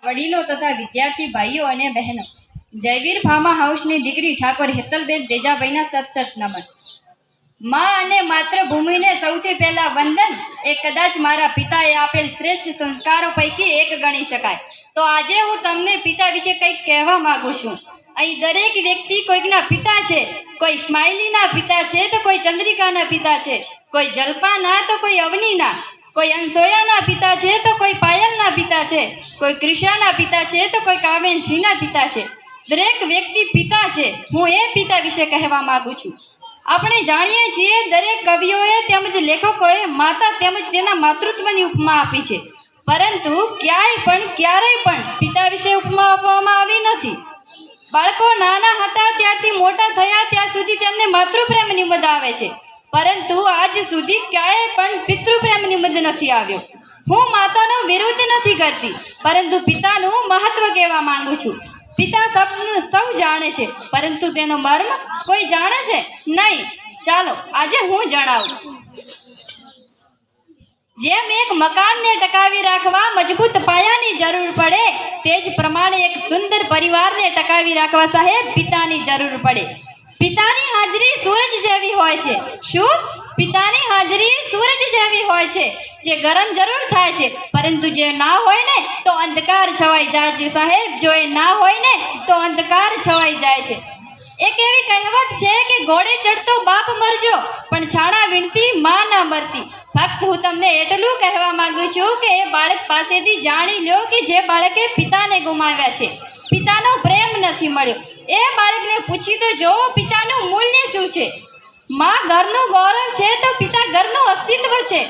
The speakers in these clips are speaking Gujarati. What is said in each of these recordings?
વડીલો તથા વિદ્યાર્થી ભાઈઓ અને બહેનો, જયવીર ફાર્મા હાઉસની દીકરી ઠાકોર હેતલબેન દેજાભાઈના સત નમન. માં અને માતૃભૂમિને સૌથી પહેલા વંદન એ કદાચ મારા પિતાએ આપેલ શ્રેષ્ઠ સંસ્કારો પૈકી એક ગણી શકાય. તો આજે હું તમને પિતા વિશે કંઈક કહેવા માંગુ છું. અહીં દરેક વ્યક્તિ કોઈકના પિતા છે. કોઈ સ્માઇલીના પિતા છે તો કોઈ ચંદ્રિકાના પિતા છે, કોઈ જલ્પાના તો કોઈ અવનીના, કોઈ અનસોયાના પિતા છે તો કોઈ પાયલના પિતા છે, કોઈ ક્રિશાના પિતા છે તો કોઈ કાવેનસિંહના પિતા છે. દરેક વ્યક્તિ પિતા છે. હું એ પિતા વિશે કહેવા માંગુ છું. આપણે જાણીએ છીએ દરેક કવિઓએ તેમજ લેખકોએ માતા તેમજ તેના માતૃત્વની ઉપમા આપી છે, પરંતુ ક્યારેય પણ પિતા વિશે ઉપમા આપવામાં આવી નથી. બાળકો નાના હતા ત્યારથી મોટા થયા ત્યાં સુધી તેમને માતૃપ્રેમ નિમદ આવે છે, પરંતુ આજ સુધી ક્યાંય પણ પિતૃપ્રેમ નિમદ નથી આવ્યો. હું માતાનો વિરોધ નથી કરતી, પરંતુ પિતાનું મહત્વ કહેવા માંગુ છું. પિતા શબ્દ સૌ જાણે છે, પરંતુ તેનો મર્મ કોઈ જાણે છે નહીં. ચાલો આજે હું જણાવું. જેમ એક મકાનને ટકાવી રાખવા મજબૂત પાયાની જરૂર પડે, તે જ પ્રમાણે એક સુંદર પરિવારને ટકાવી રાખવા સાહેબ પિતાની જરૂર પડે. પિતાની હાજરી સૂરજ જેવી હોય છે. શું? પિતાની હાજરી સૂરજ જેવી હોય છે, જે ગરમ જરૂર થાય છે, પરંતુ જે ના હોય ને તો અંધકાર છવાઈ જાય છે સાહેબ. જો એ ના હોય ને તો અંધકાર છવાઈ જાય છે. એક એવી કહેવત છે કે ઘોડે ચડતો બાપ મરજો, પણ છાણા વીણતી માં ના મરતી. ફક્ત હું તમને એટલું કહેવા માંગુ છું કે એ બાળક પાસેથી જાણી લો કે જે બાળકે પિતાને ગુમાવ્યા છે, પિતાનો પ્રેમ નથી મળ્યો, એ બાળકને પૂછી તો જોવો પિતાનું મૂલ્ય શું છે. માં ઘરનું ગૌરવ છે તો પિતા ઘરનું અસ્તિત્વ છે.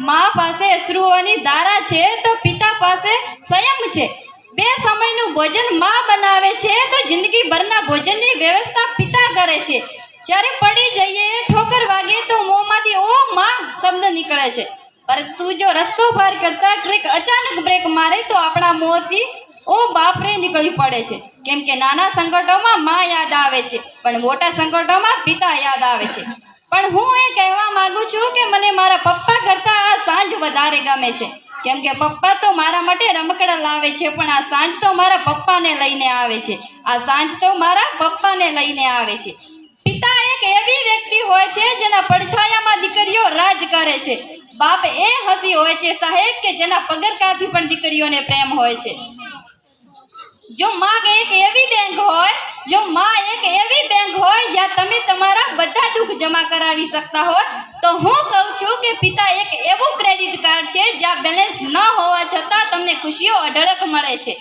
માં પાસે અશ્રુઓની ધારા છે તો પિતા પાસે સંયમ છે. બે સમયનું ભોજન માં બનાવે છે તો જિંદગીભરના ભોજનની વ્યવસ્થા પિતા કરે છે. જ્યારે પડી જઈએ, ઠોકર વાગે તો મોંમાંથી ઓ માં શબ્દ નીકળે છે, પરંતુ જો રસ્તો પાર કરતા ટ્રેક અચાનક બ્રેક મારે તો આપણા મોંથી ઓ બાપરે નીકળી પડે છે. કેમ કે નાના સંકટોમાં માં યાદ આવે છે, પણ મોટા સંકટોમાં પિતા યાદ આવે છે. પણ હું એ કહેવા માંગુ છું કે મને મારા પપ્પા કરતાં આ સાંજ વધારે ગમે છે. કેમ કે પપ્પા તો મારા માટે રમકડા લાવે છે, પણ આ સાંજ તો મારા પપ્પાને લઈને આવે છે. આ સાંજ તો મારા પપ્પાને લઈને આવે છે. પિતા એક એવી વ્યક્તિ હોય છે જેના પડછાયામાં દીકરીઓ રાજ કરે છે. બાપ એ હસી હોય છે સાહેબ કે જેના પગરખાથી પણ દીકરીઓને પ્રેમ હોય છે. જો માં એક એવી બેંક હોય જ્યાં તમે તમારા બધા દુઃખ જમા કરાવી શકતા હોય, તો હું કહું છું કે પિતા એક એવું ક્રેડિટ કાર્ડ છે જ્યાં બેલેન્સ ન હોવા છતાં તમને ખુશીઓ અઢળક મળે છે.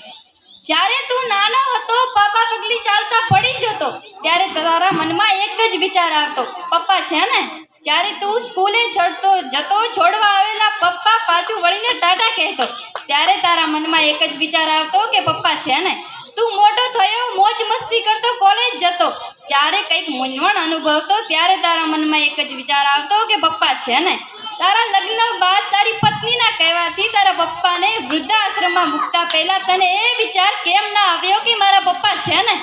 જ્યારે તું નાનો હતો, પાપા પગલી ચાલતા પડી જતો, ત્યારે તારા મનમાં એક જ વિચાર આવતો, પપ્પા છે ને. જ્યારે તું સ્કૂલે જતો, છોડવા આવેલા પપ્પા પાછું વળીને ટાટા કહેતો, ત્યારે તારા મનમાં એક જ વિચાર આવતો કે પપ્પા છે ને. તું મોટો થયો, મોજ મસ્તી કરતો, કોલેજ જતો, ત્યારે કંઈક મૂંઝવણ અનુભવતો, ત્યારે તારા મનમાં એક જ વિચાર આવતો કે પપ્પા છે ને. તારા લગ્ન બાદ તારી પત્નીના કહેવાથી તારા પપ્પાને વૃદ્ધાશ્રમમાં મૂકતા પહેલા તને એ વિચાર કેમ ના આવ્યો કે મારા પપ્પા છે ને.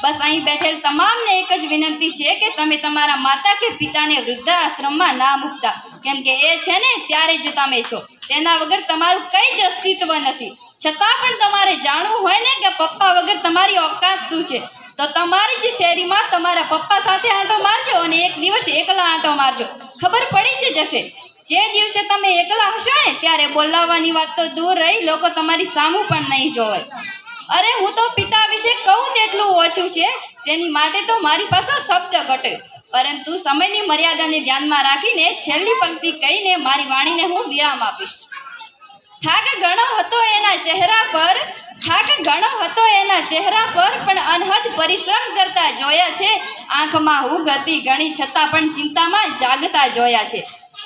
બસ અહીં બેઠેલ તમામને એક જ વિનંતી છે કે તમે તમારા માતા કે પિતાને વૃદ્ધાશ્રમમાં ના મૂકતા, કેમ કે એ છે ને ત્યારે જ તમે છો. તેના વગર તમારું કંઈ જ અસ્તિત્વ નથી. છતાં પણ તમારે જાણવું હોય ને કે પપ્પા વગર તમારી ઓકાત શું છે, તો તમારી જ શેરીમાં તમારા પપ્પા સાથે આંટો મારજો અને એક દિવસ એકલા આંટો મારજો. ખબર પડી જ જશે. જે દિવસે તમે એકલા હશો ને ત્યારે બોલાવવાની વાત તો દૂર રહી, લોકો તમારી સામું પણ નહીં જોવે. અરે હું તો પિતા વિશે કહું તેટલું ઓછું છે, તેની માટે તો મારી પાસે શબ્દ ઘટ્યો. પરંતુ સમયની મર્યાદાને ધ્યાનમાં રાખીને છેલ્લી પંક્તિ કહીને મારી વાણીને હું વિરામ આપીશ. થાક ઘણો હતો એના ચહેરા પર, પણ અનહદ પરિશ્રમ કરતા જોયા છે. આંખમાં ઊંઘ હતી ઘણી, છતાં પણ ચિંતામાં જાગતા જોયા છે.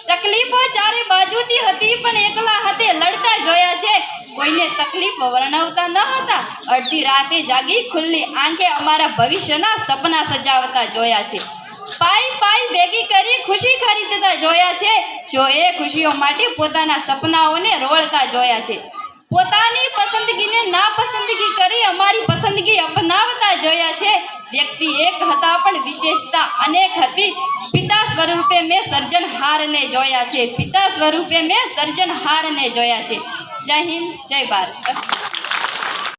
તકલીફો ચારે બાજુથી હતી, પણ એકલા હાથે લડતા જોયા છે. કોઈને તકલીફ વર્ણવતા ન હતા, અડધી રાતે જાગી ખુલ્લી આંખે અમારા ભવિષ્યના સપના સજાવતા જોયા છે. પાઈ ભેગી કરી ખુશી ખરીદતા જોયા છે. જો એ ખુશીઓ માટે પોતાના સપનાઓને રોળતા જોયા છે. પોતાની પસંદગીને નાપસંદગી કરી અમારી પસંદગી અપનાવતા જોયા છે. વ્યક્તિ એક હતા પણ વિશેષતા અનેક હતી. પિતા સ્વરૂપે મેં સર્જનહારને જોયા છે. જય હિન્દ, જય ભારત.